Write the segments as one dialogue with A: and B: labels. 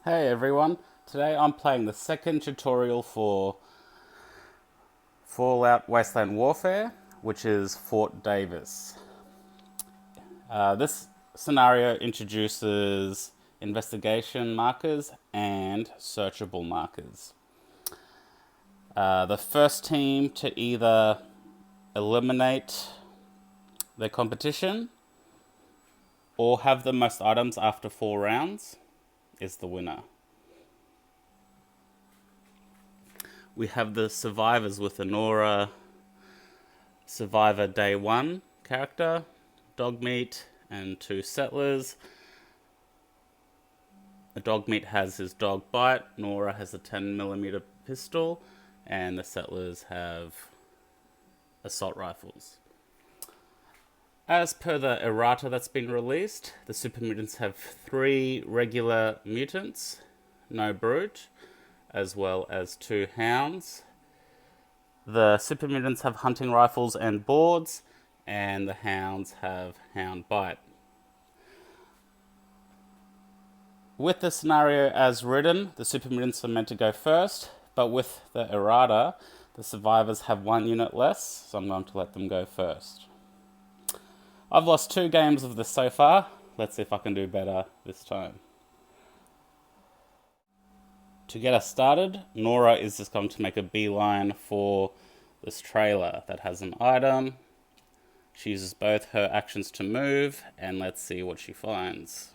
A: Hey everyone, today I'm playing the second tutorial for Fallout Wasteland Warfare, which is Fort Davis. This scenario introduces investigation markers and searchable markers. The first team to either eliminate their competition or have the most items after 4 rounds is the winner. We have the survivors with Honora, Survivor Day 1 character, Dogmeat, and 2 settlers. The Dogmeat has his dog bite, Nora has a 10mm pistol, and the settlers have assault rifles. As per the errata that's been released, the supermutants have 3 regular mutants, no brute, as well as 2 hounds. The supermutants have hunting rifles and boards, and the hounds have hound bite. With the scenario as written, the supermutants are meant to go first, but with the errata, the survivors have 1 unit less, so I'm going to let them go first. I've lost 2 games of this so far. Let's see if I can do better this time. To get us started, Nora is just going to make a beeline for this trailer that has an item. She uses both her actions to move, and let's see what she finds.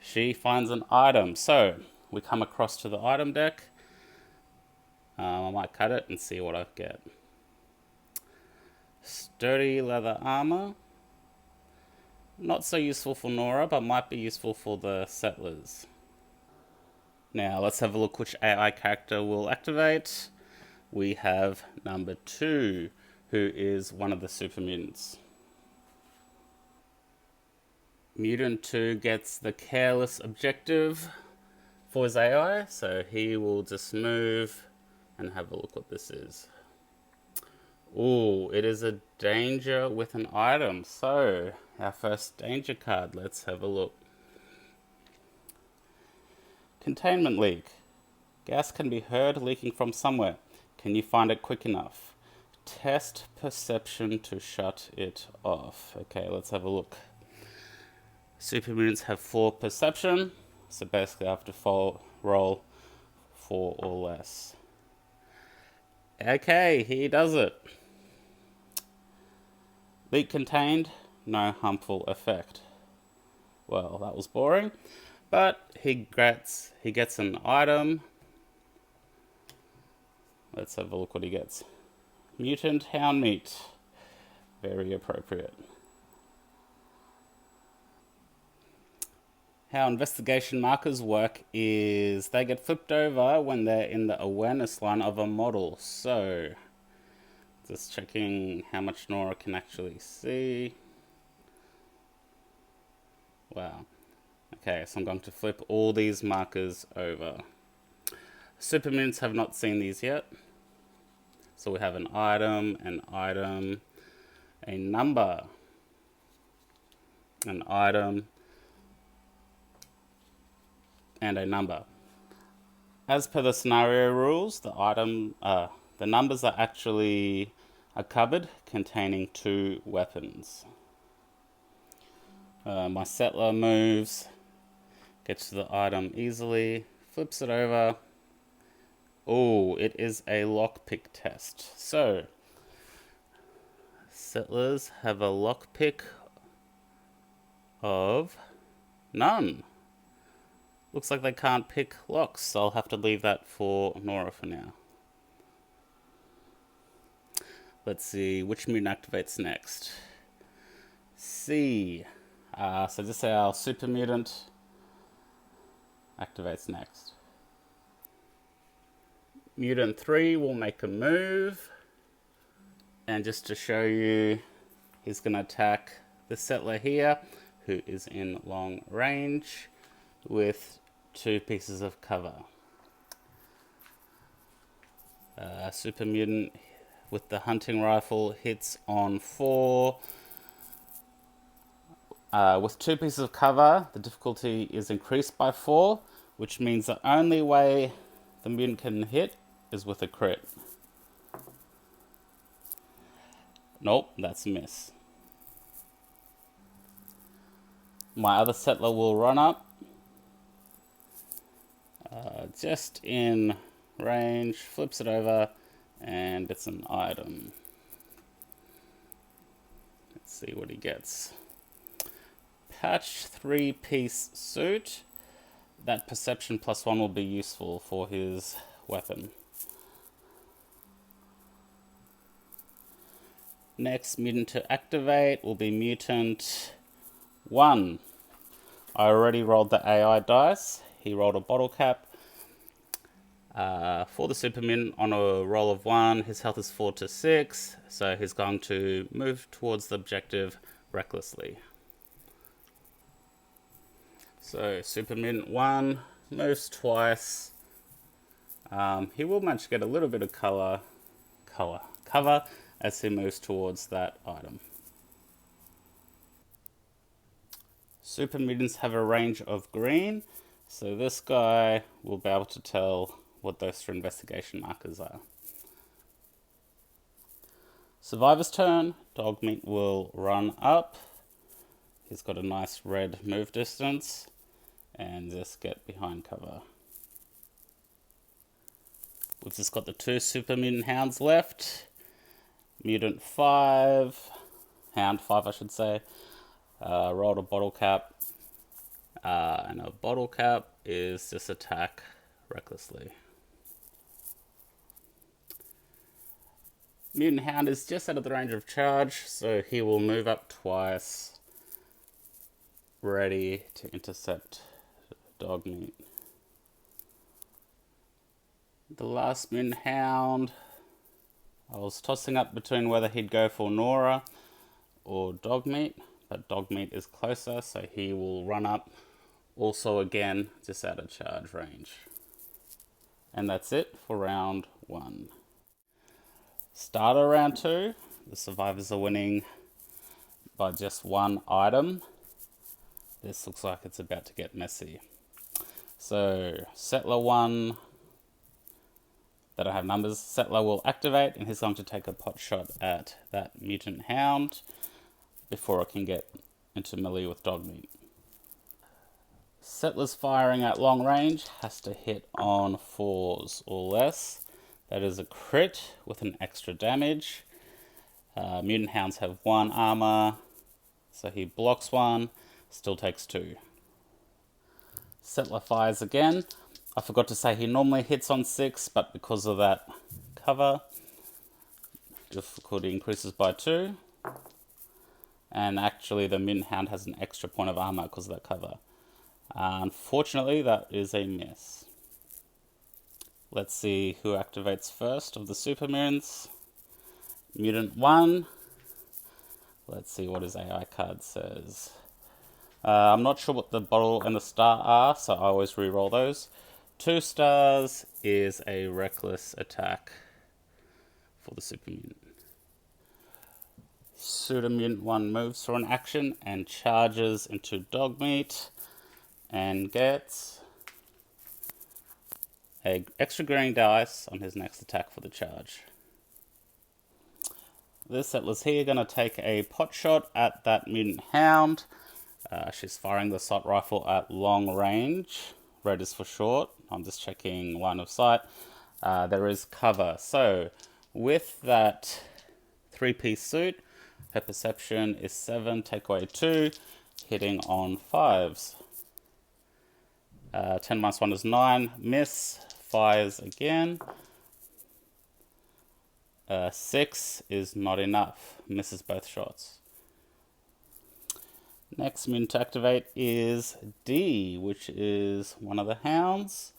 A: She finds an item, so we come across to the item deck. I might cut it and see what I get. Sturdy leather armor. Not so useful for Nora, but might be useful for the settlers. Now let's have a look which AI character will activate. We have number 2, who is one of the super mutants. Mutant 2 gets the careless objective for his AI, so he will just move and have a look what this is. Ooh, it is a danger with an item. So, our first danger card, let's have a look. Containment leak. Gas can be heard leaking from somewhere. Can you find it quick enough? Test perception to shut it off. Okay, let's have a look. Supermutants have 4 perception, so basically I have to roll 4 or less. Okay, he does it. Leak contained, no harmful effect. Well, that was boring, but he gets an item. Let's have a look what he gets. Mutant hound meat. Very appropriate. How investigation markers work is they get flipped over when they're in the awareness line of a model. So, just checking how much Nora can actually see. Wow. Okay, so I'm going to flip all these markers over. Supermutants have not seen these yet. So we have an item, a number, an item, and a number. As per the scenario rules, the numbers are actually a cupboard containing 2 weapons. My settler moves, gets to the item easily, flips it over. Oh, it is a lockpick test. So, settlers have a lockpick of none. Looks like they can't pick locks, so I'll have to leave that for Nora for now. Let's see, which mutant activates next? C. So just say our super mutant activates next. Mutant 3 will make a move. And just to show you, he's going to attack the settler here, who is in long range with 2 pieces of cover. Super mutant with the hunting rifle hits on 4. With 2 pieces of cover, the difficulty is increased by 4. which means the only way the mutant can hit is with a crit. Nope, that's a miss. My other settler will run up. Just in range, flips it over, and it's an item. Let's see what he gets. Patch 3-piece suit. That perception +1 will be useful for his weapon. Next mutant to activate will be mutant 1. I already rolled the AI dice. He rolled a bottle cap. For the super mutant, on a roll of 1, his health is 4 to 6, so he's going to move towards the objective recklessly. So super mutant 1 moves twice. He will manage to get a little bit of cover as he moves towards that item. Super mutants have a range of green, so this guy will be able to tell what those 3 investigation markers are. Survivor's turn. Dogmeat will run up. He's got a nice red move distance, and just get behind cover. We've just got the 2 super mutant hounds left. Mutant 5, hound 5 I should say, rolled a bottle cap, and a bottle cap is just attack recklessly. Mutant hound is just out of the range of charge, so he will move up twice, ready to intercept Dogmeat. The last mutant hound, I was tossing up between whether he'd go for Nora or Dogmeat, but Dogmeat is closer, so he will run up, also again just out of charge range. And that's it for round 1. Start of round 2, the survivors are winning by just 1 item. This looks like it's about to get messy. So settler 1, they don't have numbers. Settler will activate, and he's going to take a pot shot at that mutant hound before it can get into melee with Dogmeat. Settler's firing at long range has to hit on 4s or less. That is a crit with an extra damage. Mutant hounds have 1 armor, so he blocks 1, still takes 2. Settler fires again. I forgot to say he normally hits on 6, but because of that cover, difficulty increases by 2. And actually the mutant hound has an extra point of armor because of that cover. Unfortunately, that is a miss. Let's see who activates first of the super mutants. Mutant 1. Let's see what his AI card says. I'm not sure what the bottle and the star are, so I always re-roll those. 2 stars is a reckless attack for the super mutant. Super mutant 1 moves for an action and charges into Dogmeat and gets an extra green dice on his next attack for the charge. This settler's here going to take a pot shot at that mutant hound. She's firing the assault rifle at long range. Red is for short. I'm just checking line of sight. There is cover. So with that 3-piece suit, her perception is 7, take away 2, hitting on 5s. 10 minus 1 is 9, miss, fires again. 6 is not enough, misses both shots. Next mutant to activate is D, which is one of the hounds.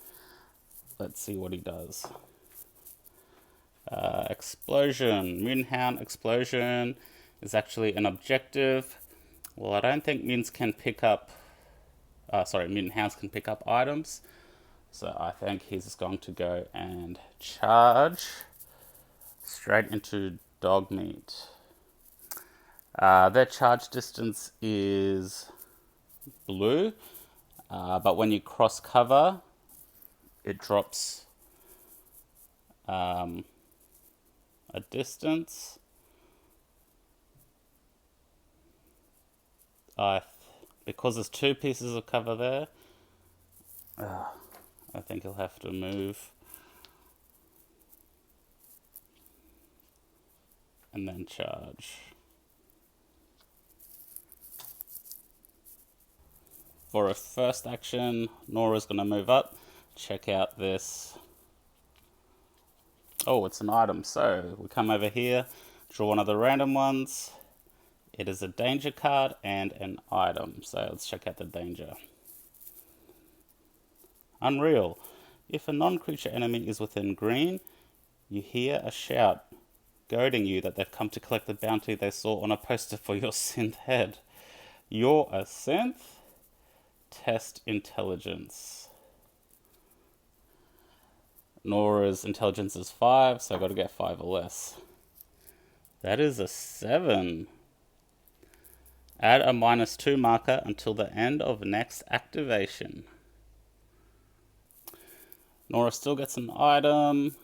A: Let's see what he does. Explosion. Mutant hound explosion is actually an objective. Well, I don't think mutants can pick up... mutant hounds can pick up items. So I think he's just going to go and charge straight into Dogmeat. Their charge distance is blue, but when you cross cover, it drops a distance. Because there's two pieces of cover there, I think he'll have to move. And then charge. For a first action, Nora's going to move up. Check out this. Oh, it's an item. So we come over here, draw one of the random ones. It is a danger card and an item. So let's check out the danger. Unreal. If a non-creature enemy is within green, you hear a shout goading you that they've come to collect the bounty they saw on a poster for your synth head. You're a synth? Test intelligence. Nora's intelligence is 5, so I've got to get 5 or less. That is a 7. Add a -2 marker until the end of next activation. Nora still gets an item,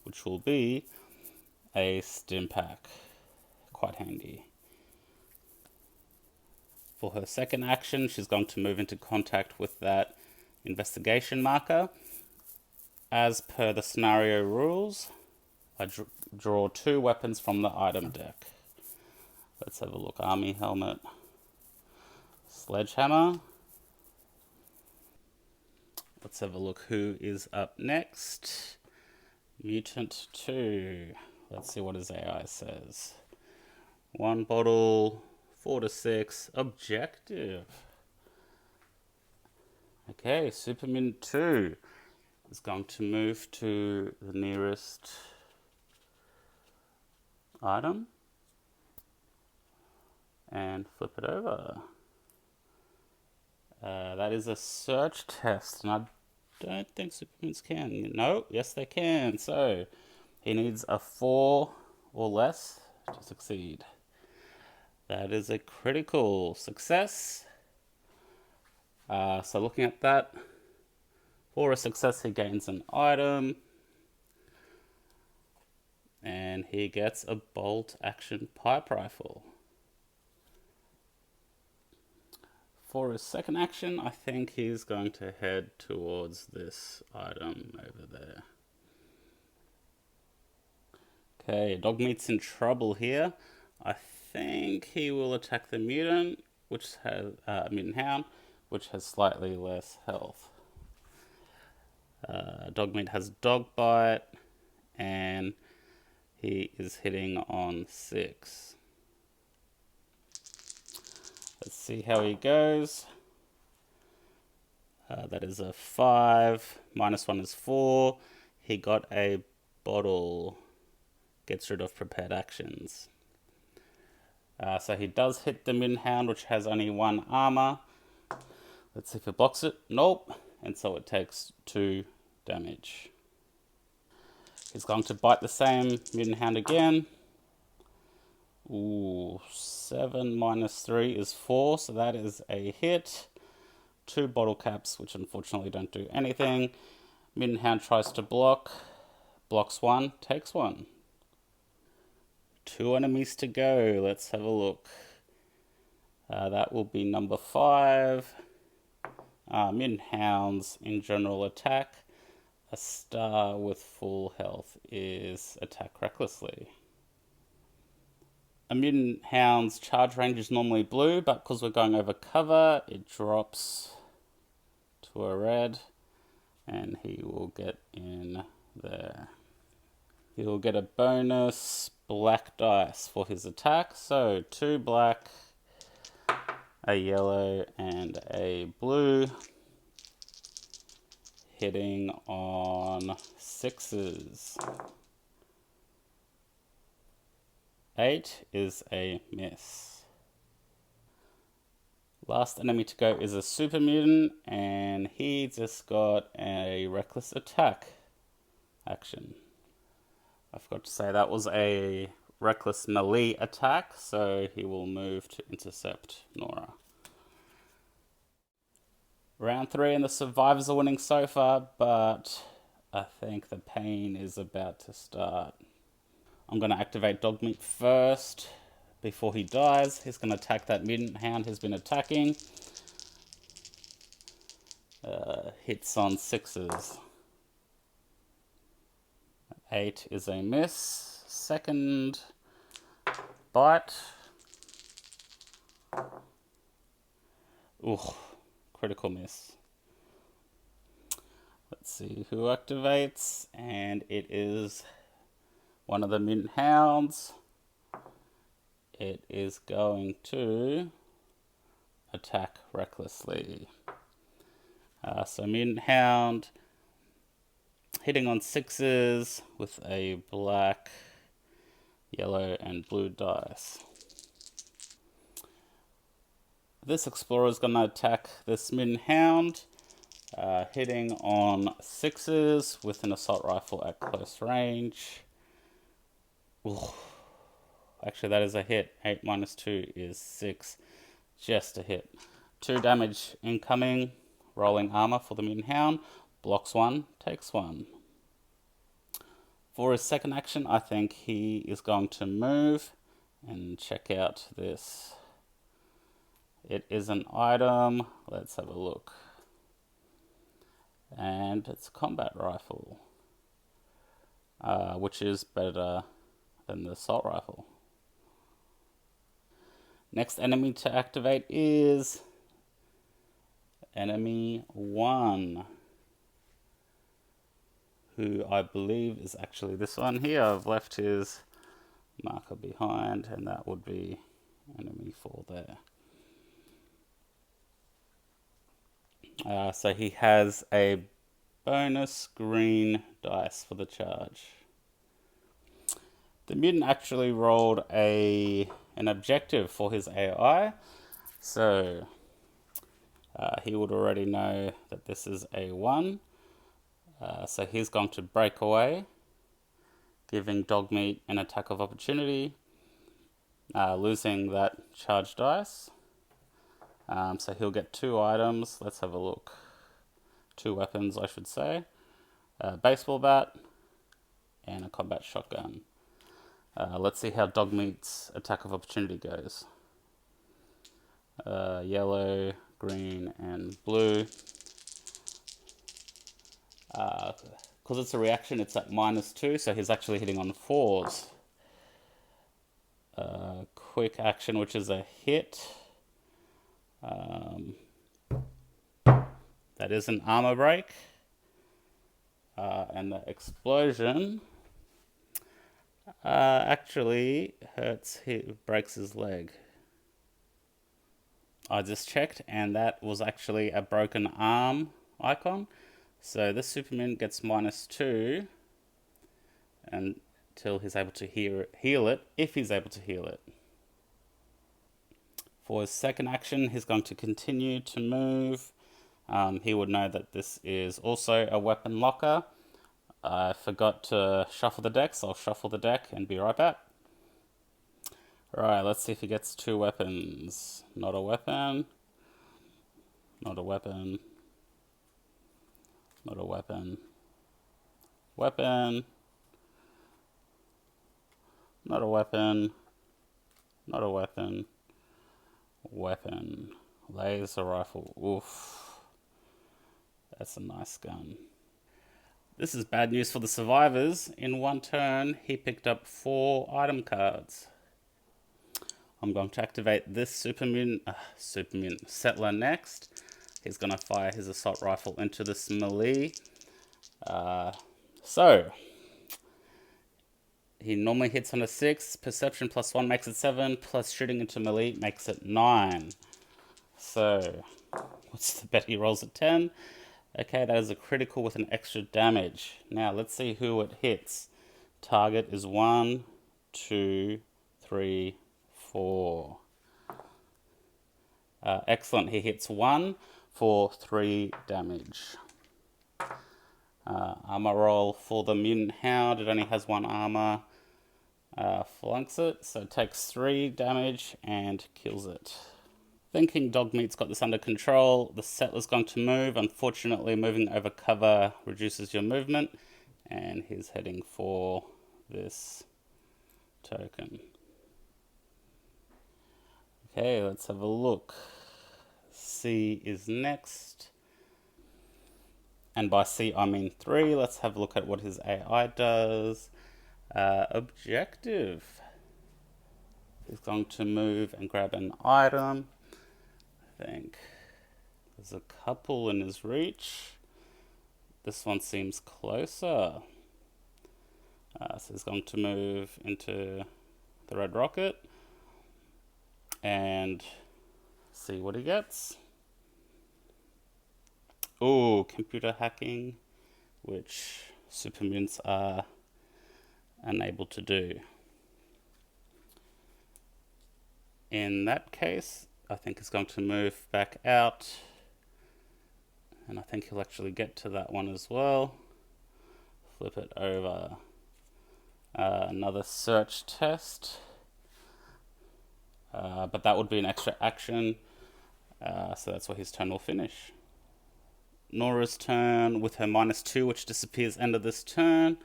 A: which will be a stim pack. Quite handy. For her second action, she's going to move into contact with that investigation marker. As per the scenario rules, I draw 2 weapons from the item deck. Let's have a look. Army helmet, sledgehammer. Let's have a look who is up next. Mutant 2. Let's see what his AI says. 1 bottle, 4 to 6, objective. Okay, supermutant 2 is going to move to the nearest item and flip it over. That is a search test, and I don't think supermutants can. No, yes they can. So he needs a 4 or less to succeed. That is a critical success. So looking at that, for a success he gains an item. And he gets a bolt action pipe rifle. For his second action, I think he's going to head towards this item over there. Okay, Dogmeat's in trouble here. I think he will attack the mutant, which has mutant hound, which has slightly less health. Dogmeat has dog bite, and he is hitting on 6. Let's see how he goes. That is a 5. -1 is 4. He got a bottle. Gets rid of prepared actions. So he does hit the mutant hound, which has only 1 armor. Let's see if it blocks it. Nope. And so it takes 2 damage. He's going to bite the same mutant hound again. Ooh, 7 -3 is 4, so that is a hit. 2 bottle caps, which unfortunately don't do anything. Mutant hound tries to block. Blocks 1, takes 1. 2 enemies to go. Let's have a look. That will be number 5. Mutant hounds in general attack. A star with full health is attack recklessly. A mutant hound's charge range is normally blue, but because we're going over cover, it drops to a red, and he will get in there. He will get a bonus black dice for his attack, so 2 black, a yellow, and a blue, hitting on 6s. 8 is a miss. Last enemy to go is a super mutant, and he just got a reckless attack action. I forgot to say that was a reckless melee attack, so he will move to intercept Nora. Round 3 and the survivors are winning so far, but I think the pain is about to start. I'm going to activate Dogmeat first before he dies. He's going to attack that mutant hound he's been attacking. Hits on 6s. 8 is a miss. Second bite. Ooh, critical miss. Let's see who activates, and it is one of the mutant hounds. It is going to attack recklessly. So mutant hound hitting on 6s with a black, yellow, and blue dice. This explorer is going to attack this mutant hound, hitting on 6s with an assault rifle at close range. Ooh. Actually, that is a hit. 8 minus 2 is 6. Just a hit. 2 damage incoming. Rolling armor for the mutant hound. Blocks 1, takes 1. For his second action, I think he is going to move and check out this. It is an item. Let's have a look. And it's a combat rifle, which is better than the assault rifle. Next enemy to activate is enemy 1, who I believe is actually this one here. I've left his marker behind, and that would be enemy 4 there. So he has a bonus green dice for the charge. The mutant actually rolled an objective for his AI, so he would already know that this is a 1. So he's going to break away, giving Dogmeat an attack of opportunity, losing that charge dice. So he'll get 2 items. Let's have a look. 2 weapons, I should say. A baseball bat and a combat shotgun. Let's see how Dogmeat's attack of opportunity goes. Yellow, green, and blue. Because it's a reaction, it's at -2, so he's actually hitting on 4s. Quick action, which is a hit. That is an armor break. And the explosion actually breaks his leg. I just checked, and that was actually a broken arm icon. So this supermutant gets -2 until he's able to heal it, if he's able to heal it. For his second action, he's going to continue to move. He would know that this is also a weapon locker. I forgot to shuffle the deck, so I'll shuffle the deck and be right back. Right, let's see if he gets 2 weapons. Not a weapon. Not a weapon. Not a weapon. Weapon. Not a weapon. Not a weapon. Weapon. Laser rifle. Oof. That's a nice gun. This is bad news for the survivors. In one turn, he picked up 4 item cards. I'm going to activate this supermutant settler next. He's going to fire his assault rifle into this melee. So, he normally hits on a 6. Perception +1 makes it 7. Plus shooting into melee makes it 9. So, what's the bet he rolls at 10? Okay, that is a critical with an extra damage. Now, let's see who it hits. Target is 1, 2, 3, 4. Excellent. He hits 1 for 3 damage. Armor roll for the mutant hound. It only has 1 armor. Flunks it, so it takes 3 damage and kills it. Thinking Dogmeat's got this under control, the settler's going to move. Unfortunately, moving over cover reduces your movement, and he's heading for this token. Okay, let's have a look. C is next. And by C, I mean 3. Let's have a look at what his AI does. Objective. He's going to move and grab an item. I think there's a couple in his reach. This one seems closer. So he's going to move into the red rocket and see what he gets. Ooh, computer hacking, which supermutants are unable to do. In that case, I think he's going to move back out, and I think he'll actually get to that one as well. Flip it over. Another search test, but that would be an extra action, so that's where his turn will finish. Nora's turn with her -2, which disappears end of this turn.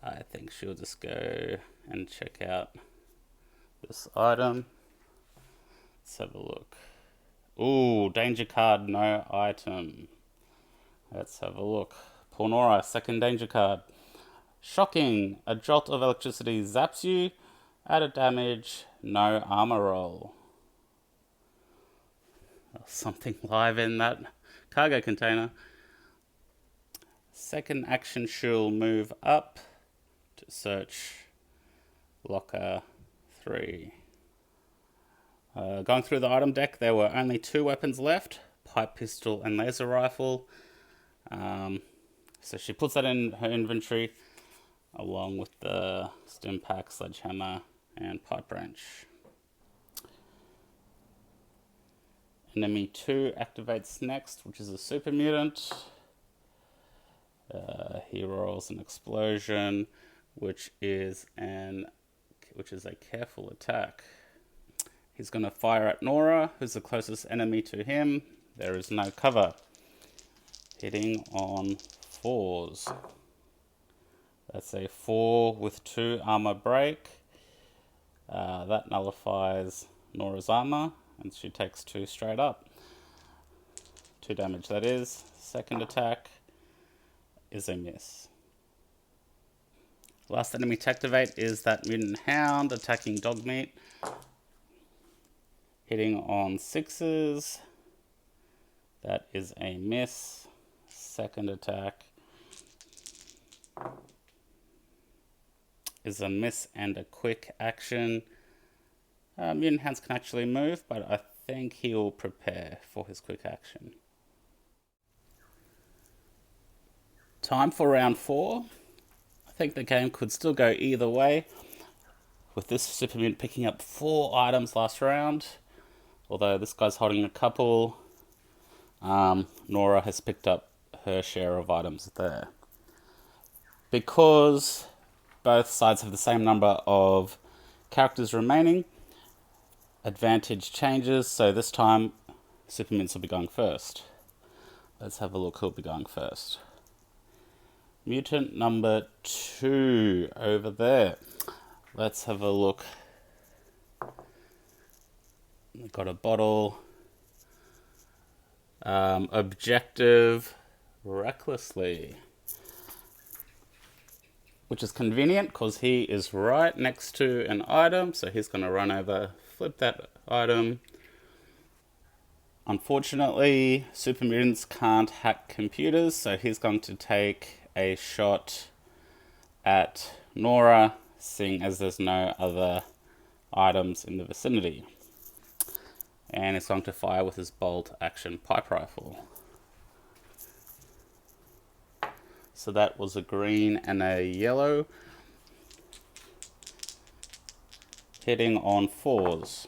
A: I think she'll just go and check out this item. Let's have a look. Ooh, danger card, no item. Let's have a look. Poor Nora, second danger card. Shocking, a jolt of electricity zaps you. Added damage, no armor roll. Something live in that cargo container. Second action, she'll move up to search locker 3. Going through the item deck, there were only 2 weapons left, pipe pistol and laser rifle. So she puts that in her inventory along with the stim pack, sledgehammer and pipe wrench. Enemy 2 activates next, which is a super mutant. He rolls an explosion, which is a careful attack. He's going to fire at Nora, who's the closest enemy to him. There is no cover. Hitting on 4s. That's a 4 with 2 armor break. That nullifies Nora's armor, and she takes 2 straight up. 2 damage, that is. Second attack is a miss. Last enemy to activate is that mutant hound attacking Dogmeat. Hitting on 6s. That is a miss. Second attack is a miss and a quick action. Mutant hounds can actually move, but I think he'll prepare for his quick action. Time for round 4. I think the game could still go either way, with this super mutant picking up 4 items last round. Although this guy's holding a couple, Nora has picked up her share of items there. Because both sides have the same number of characters remaining, advantage changes, so this time super mutants will be going first. Let's have a look who'll be going first. Mutant number 2 over there. Let's have a look. We've got a bottle. Objective recklessly. Which is convenient because he is right next to an item, so he's going to run over, flip that item. Unfortunately, super mutants can't hack computers, so he's going to take a shot at Nora, seeing as there's no other items in the vicinity. And it's going to fire with his bolt action pipe rifle. So that was a green and a yellow. Hitting on 4s.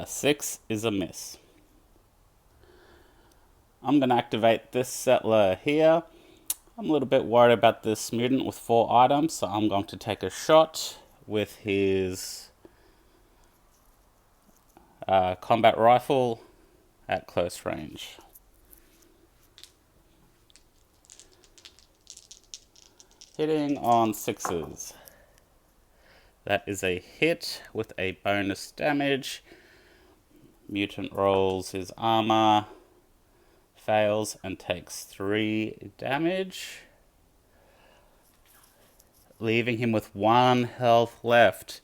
A: 6 is a miss. I'm going to activate this settler here. I'm a little bit worried about this mutant with 4 items, so I'm going to take a shot with his Combat rifle at close range. Hitting on 6s. That is a hit with a bonus damage. Mutant rolls his armor, fails, and takes 3 damage, leaving him with 1 health left.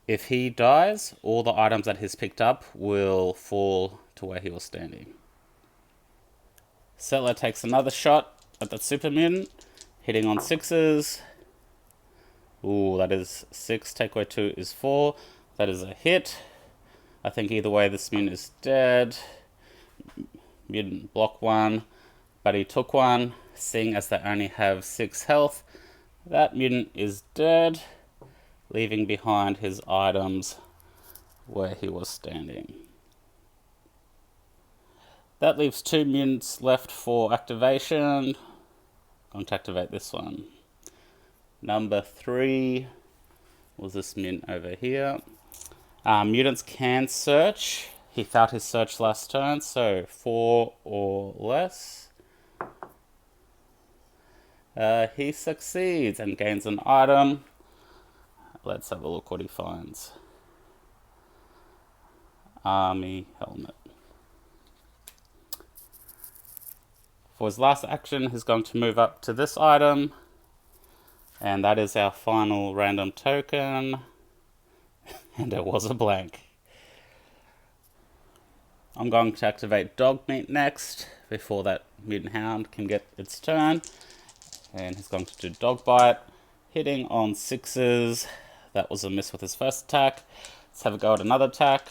A: If he dies, all the items that he's picked up will fall to where he was standing. Settler takes another shot at that super mutant, hitting on 6s. Ooh, that is 6. Take away 2 is 4. That is a hit. I think either way this mutant is dead. Mutant block 1, but he took 1, seeing as they only have 6 health. That mutant is dead, leaving behind his items where he was standing. That leaves 2 mutants left for activation. I'm going to activate this one. Number 3 was this mutant over here. Mutants can search. He failed his search last turn, so 4 or less. He succeeds and gains an item. Let's have a look what he finds. Army helmet. For his last action, he's going to move up to this item. And that is our final random token. And it was a blank. I'm going to activate dog meat next, before that mutant hound can get its turn. And he's going to do dog bite, hitting on 6s. That was a miss with his first attack. Let's have a go at another attack.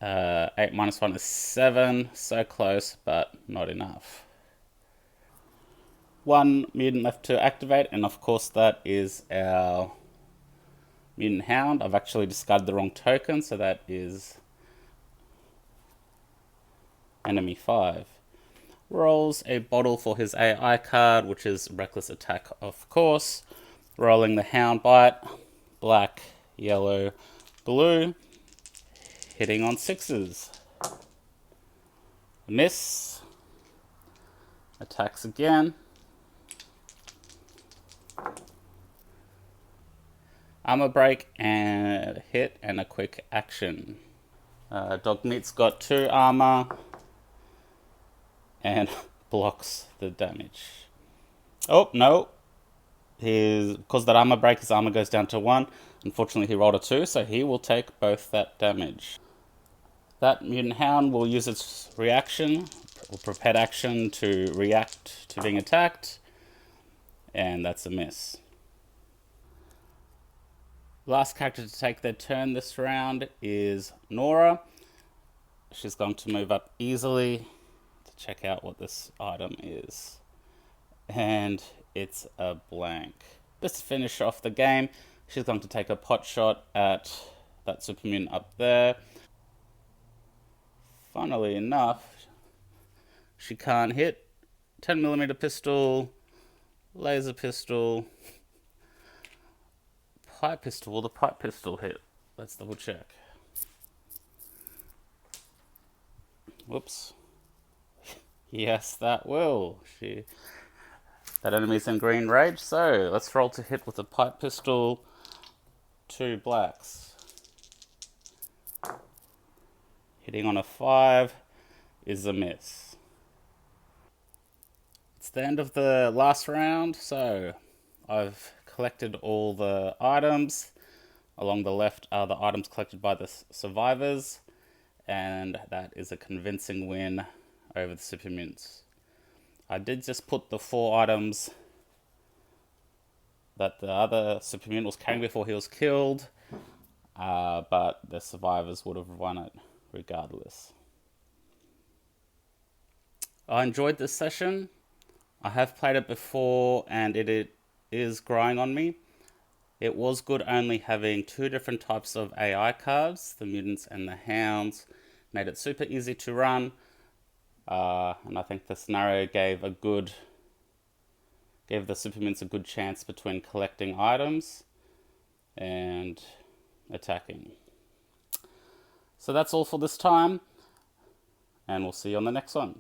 A: 8 minus 1 is 7. So close, but not enough. 1 mutant left to activate, and of course that is our mutant hound. I've actually discarded the wrong token, so that is enemy 5. Rolls a bottle for his AI card, which is reckless attack, of course. Rolling the hound bite, black, yellow, blue, hitting on 6s. Miss. Attacks again. Armor break and a hit and a quick action. Dog meat's got 2 armor and blocks the damage. Oh no, because that armor break, his armor goes down to 1. Unfortunately, he rolled a 2, so he will take both that damage. That mutant hound will use its reaction or prepared action to react to being attacked, and that's a miss. Last character to take their turn this round is Nora. She's going to move up easily to check out what this item is. And it's a blank. Just to finish off the game, she's going to take a pot shot at that super mutant up there. Funnily enough, she can't hit. 10mm pistol, laser pistol, pipe pistol. Will the pipe pistol hit? Let's double check. Whoops. Yes, that will. That enemy's in green rage, so let's roll to hit with a pipe pistol. 2 blacks. Hitting on a 5 is a miss. It's the end of the last round, so I've collected all the items. Along the left are the items collected by the survivors, and that is a convincing win over the super mutants. I did just put the 4 items that the other super mutant was carrying before he was killed, but the survivors would have won it regardless. I enjoyed this session. I have played it before and it is growing on me. It was good only having 2 different types of AI cards, the mutants and the hounds. Made it super easy to run. And I think the scenario gave the super mutants a good chance between collecting items and attacking. So that's all for this time, and we'll see you on the next one.